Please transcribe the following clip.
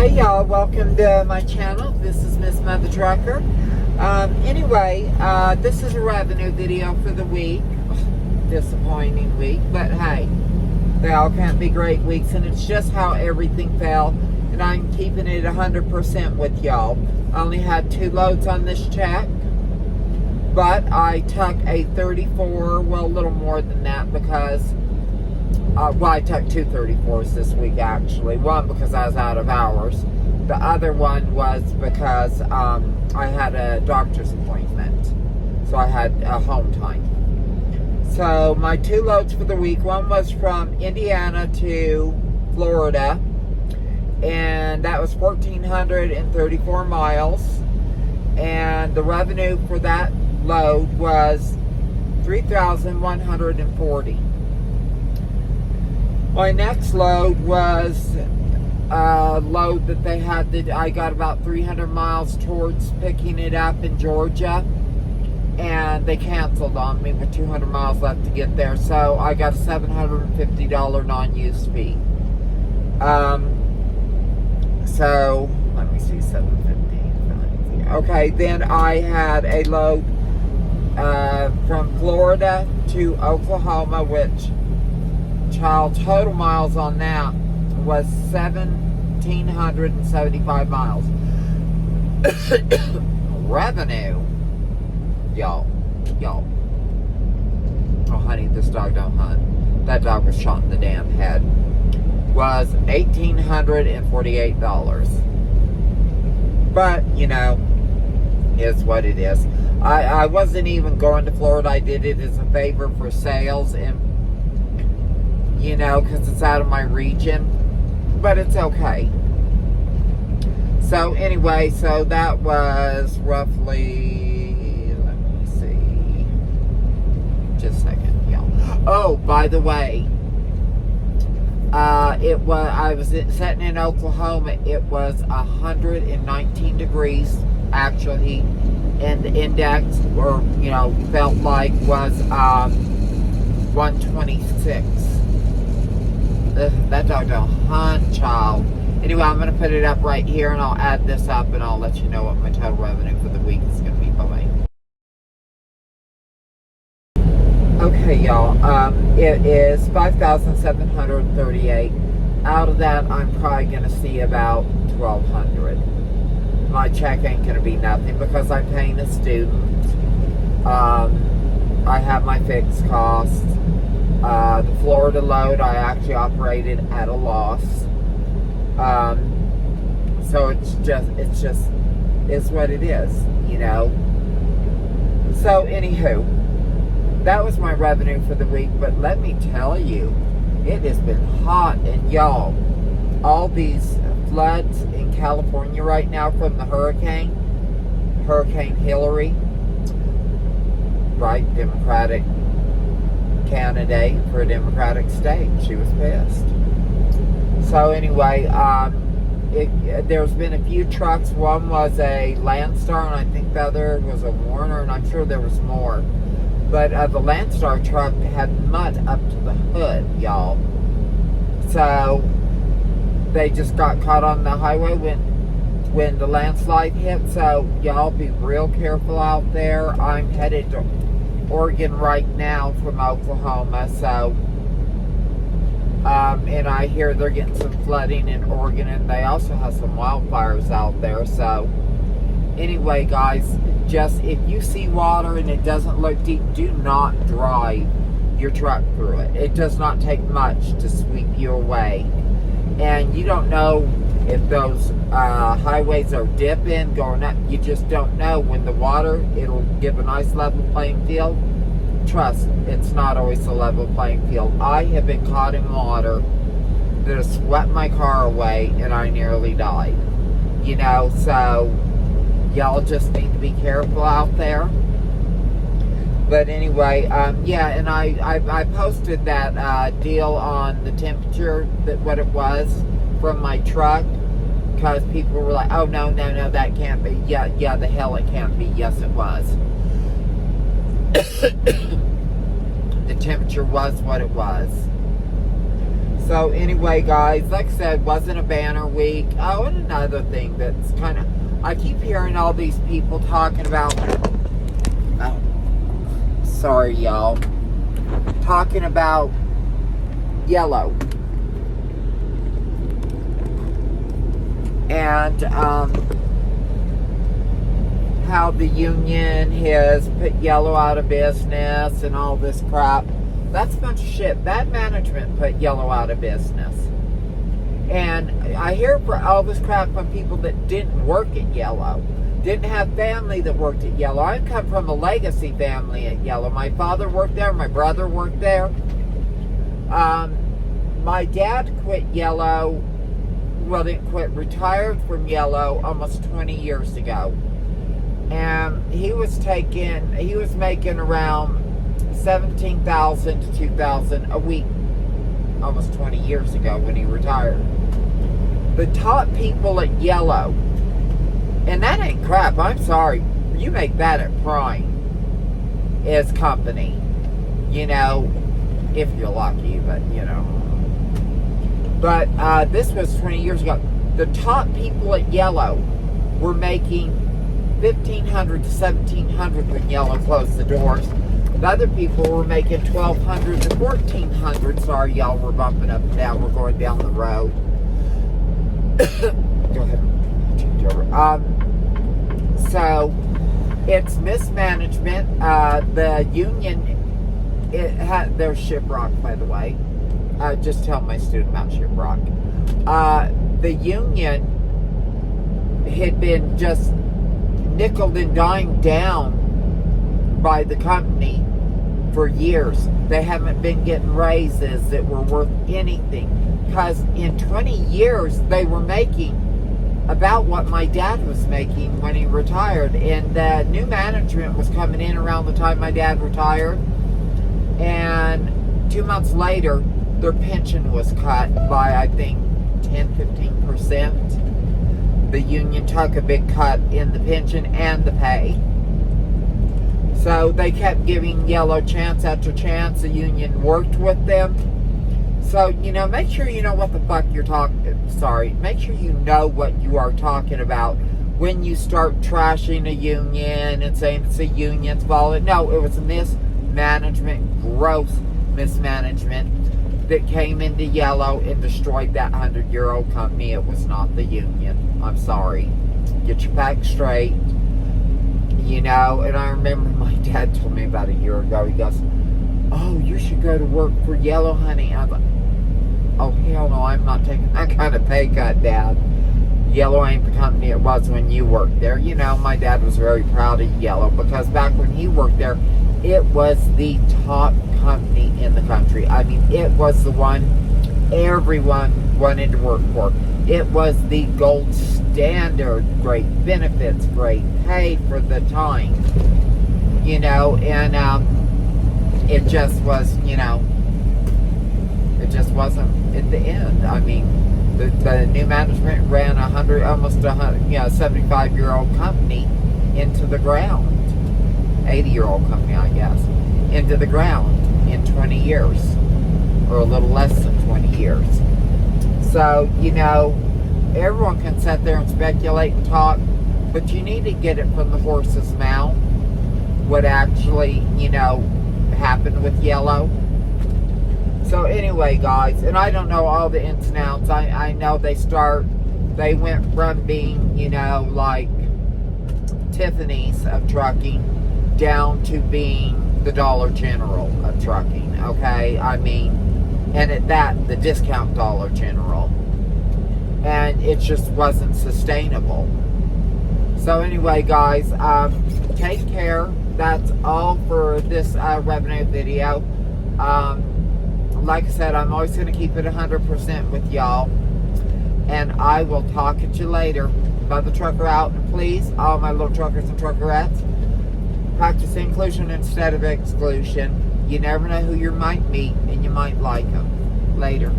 Hey y'all, welcome to my channel. This is Miss Mother Trucker. This is a revenue video for the week. Disappointing week, but hey, they all can't be great weeks, and it's just how everything fell, and I'm keeping it 100% with y'all. I only had 2 loads on this check, but I took a 34, well, a little more than that because I took 2 34s this week actually. One because I was out of hours. The other one was because I had a doctor's appointment. So I had a home time. So my 2 loads for the week, one was from Indiana to Florida. And that was 1,434 miles. And the revenue for that load was $3,140. My next load was a load that they had that I got about 300 miles towards picking it up in Georgia, and they canceled on me with 200 miles left to get there, so I got a $750 non-use fee. So let me see, 750. Okay, then I had a load from Florida to Oklahoma, which total miles on that was 1,775 miles. Revenue, y'all. Oh, honey, this dog don't hunt. That dog was shot in the damn head. Was $1,848. But, you know, is what it is. I wasn't even going to Florida. I did it as a favor for sales, and you know, because it's out of my region, but it's okay. So anyway, so that was roughly, let me see, just a second, y'all. Oh, by the way, I was sitting in Oklahoma. It was 119 degrees actual heat, and the index, or you know, felt like was 126. That dog don't hunt, child. Anyway, I'm going to put it up right here, and I'll add this up, and I'll let you know what my total revenue for the week is going to be. Bye-bye. Okay, y'all. It is $5,738. Out of that, I'm probably going to see about $1,200. My check ain't going to be nothing because I'm paying a student. I have my fixed costs. The Florida load I actually operated at a loss. So it's what it is, you know. So anywho, that was my revenue for the week, but let me tell you, it has been hot, and y'all, all these floods in California right now from the Hurricane Hillary, right, Democratic candidate for a Democratic state. She was pissed. So anyway, there's been a few trucks. One was a Landstar, and I think the other was a Warner, and I'm sure there was more. But the Landstar truck had mud up to the hood, y'all. So they just got caught on the highway when the landslide hit. So y'all be real careful out there. I'm headed to Oregon right now from Oklahoma, so and I hear they're getting some flooding in Oregon, and they also have some wildfires out there. So anyway, guys, just if you see water and it doesn't look deep, do not drive your truck through it. It does not take much to sweep you away, and you don't know if those highways are dipping, going up. You just don't know. When the water, it'll give a nice level playing field. Trust, it's not always a level playing field. I have been caught in water that has swept my car away, and I nearly died. You know, so y'all just need to be careful out there. But anyway, yeah, and I posted that deal on the temperature, that what it was from my truck, because people were like, oh, no, that can't be. Yeah, the hell it can't be. Yes, it was. The temperature was what it was. So anyway, guys, like I said, wasn't a banner week. Oh, and another thing that's kind of, I keep hearing all these people talking about, oh, sorry y'all, talking about yellow. And how the union has put Yellow out of business and all this crap. That's a bunch of shit. Bad management put Yellow out of business. And I hear all this crap from people that didn't work at Yellow. Didn't have family that worked at Yellow. I come from a legacy family at Yellow. My father worked there. My brother worked there. My dad quit Yellow. Well, didn't quit. Retired from Yellow almost 20 years ago. And he was making around $17,000 to $2,000 a week almost 20 years ago when he retired. The top people at Yellow, and that ain't crap, I'm sorry, you make that at Prime as company, you know, if you're lucky, but you know. But this was 20 years ago. The top people at Yellow were making $1,500 to $1,700 when Yellow closed the doors. The other people were making $1,200 to $1,400. Sorry, y'all, we're bumping up and down. We're going down the road. Go ahead. Change over. So it's mismanagement. The union, they're Shiprock, by the way. Just tell my student about Shiprock. The union had been just nickeled and dimed down by the company for years. They haven't been getting raises that were worth anything, because in 20 years they were making about what my dad was making when he retired, and the new management was coming in around the time my dad retired, and 2 months later their pension was cut by, I think, 10-15%. The union took a big cut in the pension and the pay. So they kept giving Yellow chance after chance. The union worked with them. So, you know, make sure you know what the fuck you're make sure you know what you are talking about when you start trashing a union and saying it's a union's fault. No, it was mismanagement, gross mismanagement that came into Yellow and destroyed that 100-year-old company. It was not the union. I'm sorry. Get your facts straight. You know, and I remember my dad told me about a year ago, he goes, oh, you should go to work for Yellow, honey. And I was like, oh, hell no, I'm not taking that kind of pay cut, Dad. Yellow ain't the company it was when you worked there. You know, my dad was very proud of Yellow, because back when he worked there, it was the top company in the country. I mean, it was the one everyone wanted to work for. It was the gold standard, great benefits, great pay for the time, you know, and it just was, you know, it just wasn't at the end. I mean, the new management ran almost 75-year-old company into the ground, 80-year-old company, I guess, into the ground in 20 years, or a little less than 20 years. So, you know, everyone can sit there and speculate and talk, but you need to get it from the horse's mouth, what actually, you know, happened with Yellow. So anyway, guys, and I don't know all the ins and outs. I know they went from being, you know, like Tiffany's of trucking down to being the Dollar General of trucking, okay? I mean, and at that, the discount Dollar General. And it just wasn't sustainable. So anyway, guys, take care. That's all for this revenue video. Like I said, I'm always going to keep it 100% with y'all. And I will talk at you later. By the trucker out. And please, all my little truckers and truckerettes, practice inclusion instead of exclusion. You never know who you might meet, and you might like them. Later.